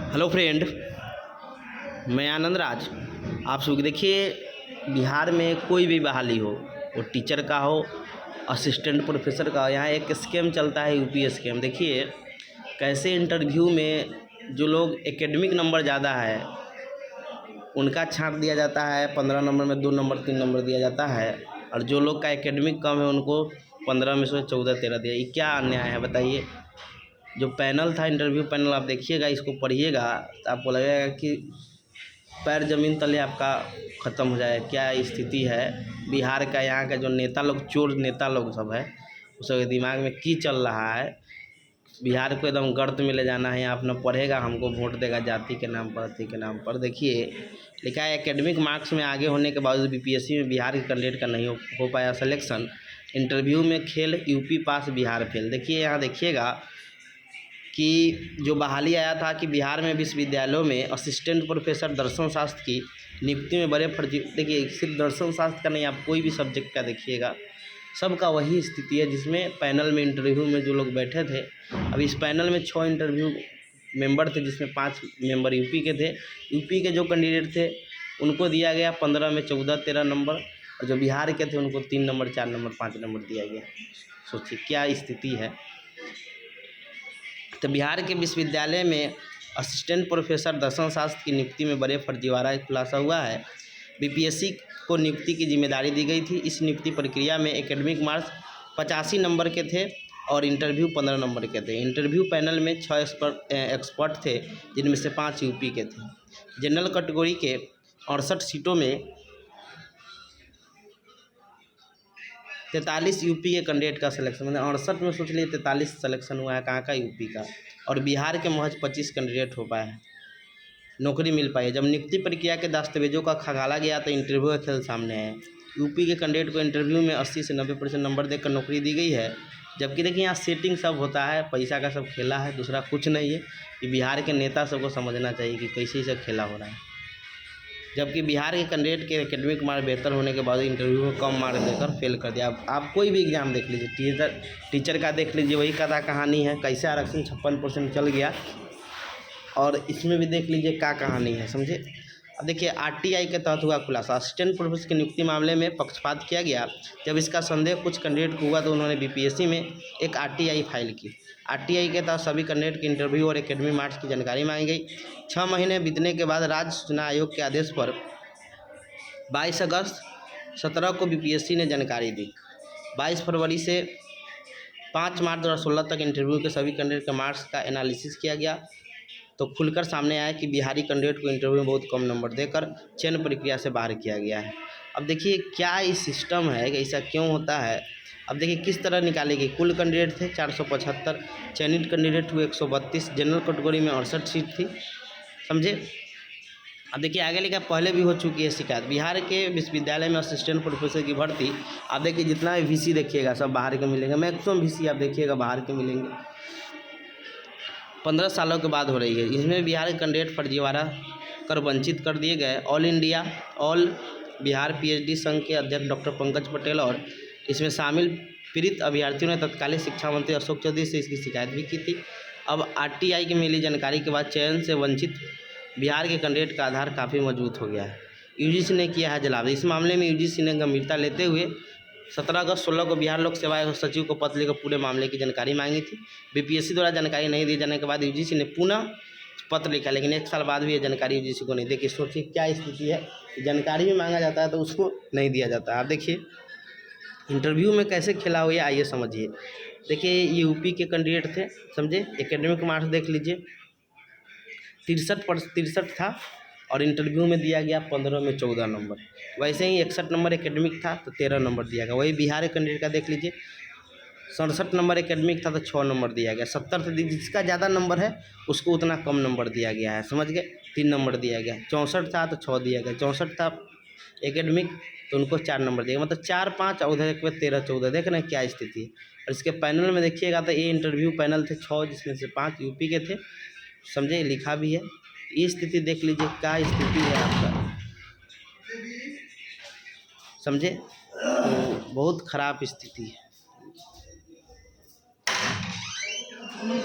Hello friend, मैं आनंद राज। आप सब देखिए, बिहार में कोई भी बहाली हो, वो टीचर का हो, असिस्टेंट प्रोफेसर का हो, यहाँ एक स्कैम चलता है, यूपी स्कैम। देखिए कैसे इंटरव्यू में जो लोग एकेडमिक नंबर ज़्यादा है उनका छांट दिया जाता है, 15 नंबर में 2 नंबर 3 नंबर दिया जाता है, और जो लोग का एकेडमिक कम है उनको 15 में से 14-13 दिया। ये क्या अन्याय है बताइए। जो पैनल था, इंटरव्यू पैनल, आप देखिएगा, इसको पढ़िएगा तो आपको लगेगा कि पैर ज़मीन तले आपका ख़त्म हो जाए। क्या स्थिति है बिहार का, यहाँ का जो नेता लोग, चोर नेता लोग सब है, उस सबके दिमाग में की चल रहा है। बिहार को एकदम गर्त में ले जाना है। आप न पढ़ेगा, हमको वोट देगा जाति के नाम पर, अति के नाम पर। देखिए लिखा है, एकेडमिक मार्क्स में आगे होने के बावजूद बीपीएससी में बिहार के कैंडिडेट का नहीं हो पाया सिलेक्शन। इंटरव्यू में खेल, यूपी पास बिहार फेल। देखिए यहाँ देखिएगा कि जो बहाली आया था कि बिहार में विश्वविद्यालयों में असिस्टेंट प्रोफेसर दर्शन शास्त्र की नियुक्ति में बड़े फर्जी। देखिए सिर्फ दर्शन शास्त्र का नहीं, आप कोई भी सब्जेक्ट का देखिएगा, सबका वही स्थिति है। जिसमें पैनल में इंटरव्यू में जो लोग बैठे थे, अब इस पैनल में 6 इंटरव्यू मेंबर थे, जिसमें 5 मेंबर यूपी के थे। यूपी के जो कैंडिडेट थे उनको दिया गया 15 में 14-13 नंबर, और जो बिहार के थे उनको 3 नंबर 4 नंबर 5 नंबर दिया गया। सोचिए क्या स्थिति है। तो बिहार के विश्वविद्यालय में असिस्टेंट प्रोफेसर दर्शन शास्त्र की नियुक्ति में बड़े फर्जीवाड़ा का खुलासा हुआ है। बीपीएससी को नियुक्ति की जिम्मेदारी दी गई थी। इस नियुक्ति प्रक्रिया में एकेडमिक मार्क्स 85 नंबर के थे और इंटरव्यू 15 नंबर के थे। इंटरव्यू पैनल में 6 एक्सपर्ट थे, जिनमें से 5 यूपी के थे। जनरल कैटेगरी के 68 सीटों में 43 यूपी के कैंडिडेट का सिलेक्शन, मतलब 68 में सोच लिए 43 सिलेक्शन हुआ है, कहाँ का यूपी का। और बिहार के महज 25 कैंडिडेट हो पाए हैं, नौकरी मिल पाई है। जब नियुक्ति प्रक्रिया के दस्तावेजों का खंगाला गया तो इंटरव्यू का खेल सामने आया। यूपी के कैंडिडेट को इंटरव्यू में 80 से 90% नंबर देकर नौकरी दी गई है। जबकि देखिए यहाँ सेटिंग सब होता है, पैसा का सब खेला है, दूसरा कुछ नहीं है। कि बिहार के नेता सबको समझना चाहिए कि कैसे सब खेला हो रहा है। जबकि बिहार के कैंडिडेट के एकेडमिक मार्क बेहतर होने के बाद इंटरव्यू में कम मार्क देकर फेल कर दिया। आप कोई भी एग्ज़ाम देख लीजिए, टीचर का देख लीजिए, वही कथा कहानी है। कैसे आरक्षण 56% चल गया, और इसमें भी देख लीजिए क्या कहानी है, समझे। अब देखिए आरटीआई के तहत हुआ खुलासा। असिस्टेंट प्रोफेसर की नियुक्ति मामले में पक्षपात किया गया। जब इसका संदेह कुछ कैंडिडेट को हुआ तो उन्होंने बीपीएससी में एक आरटीआई फाइल की। आरटीआई के तहत सभी कैंडिडेट के इंटरव्यू और एकेडमिक मार्क्स की जानकारी मांगी गई। 6 महीने बीतने के बाद राज्य सूचना आयोग के आदेश पर 22 अगस्त 17 को बीपीएससी ने जानकारी दी। 22 फरवरी से 5 मार्च 2016 तक इंटरव्यू के सभी कैंडिडेट के मार्क्स का एनालिसिस किया गया, तो खुलकर सामने आया कि बिहारी कैंडिडेट को इंटरव्यू में बहुत कम नंबर देकर चयन प्रक्रिया से बाहर किया गया है। अब देखिए क्या ये सिस्टम है कि ऐसा क्यों होता है। अब देखिए किस तरह निकाले गए। कुल कैंडिडेट थे 475, चयनित कैंडिडेट हुए 132, जनरल कैटेगरी में 68 सीट थी, समझे। अब देखिए आगे लिखा, पहले भी हो चुकी है शिकायत। बिहार के विश्वविद्यालय में असिस्टेंट प्रोफेसर की भर्ती, आप देखिए जितना भी वीसी देखिएगा सब बाहर के मिलेंगे, मैक्सिमम वीसी आप देखिएगा बाहर के मिलेंगे। 15 सालों के बाद हो रही है। इसमें बिहार के कैंडिडेट फर्जीवाड़ा कर वंचित कर दिए गए। ऑल बिहार पीएचडी संघ के अध्यक्ष डॉक्टर पंकज पटेल और इसमें शामिल पीड़ित अभ्यर्थियों ने तत्कालीन शिक्षा मंत्री अशोक चौधरी से इसकी शिकायत भी की थी। अब आरटीआई की मिली जानकारी के बाद चयन से वंचित बिहार के कैंडिडेट का आधार काफ़ी मजबूत हो गया है। यूजीसी ने किया है जवाब। इस मामले में यूजीसी ने गंभीरता लेते हुए 17 अगस्त 16 को बिहार लोक सेवा आयोग सचिव को पत्र लिखकर पूरे मामले की जानकारी मांगी थी। बीपीएससी द्वारा जानकारी नहीं दिए जाने के बाद यूजीसी ने पुनः पत्र लिखा, लेकिन 1 साल बाद भी ये जानकारी यूजीसी को नहीं। देखिए सोचिए क्या स्थिति है, जानकारी भी मांगा जाता है तो उसको नहीं दिया जाता है। आप देखिए इंटरव्यू में कैसे खेला हुआ है, आइए समझिए। देखिए ये यूपी के कैंडिडेट थे, समझे। एकेडमिक मार्क्स देख लीजिए, 63 था और इंटरव्यू में दिया गया 15 में 14 नंबर। वैसे ही 61 नंबर एकेडमिक था तो 13 नंबर दिया गया। वही बिहार कैंडिडेट का देख लीजिए, 67 नंबर एकेडमिक था तो 6 नंबर दिया गया। 70 से जिसका ज़्यादा नंबर है उसको उतना कम नंबर दिया गया है, समझ गए, 3 नंबर दिया गया। 64 था तो 6 दिया गया। 64 था एकेडमिक तो उनको 4 नंबर दिया, मतलब 4 5 और उधर एक 13-14। देख रहे हैं क्या स्थिति है। और इसके पैनल में देखिएगा तो ये इंटरव्यू पैनल थे 6, जिसमें से 5 यूपी के थे, समझे, लिखा भी है। ये स्थिति देख लीजिए क्या स्थिति है आपका, समझे। तो बहुत ख़राब स्थिति है।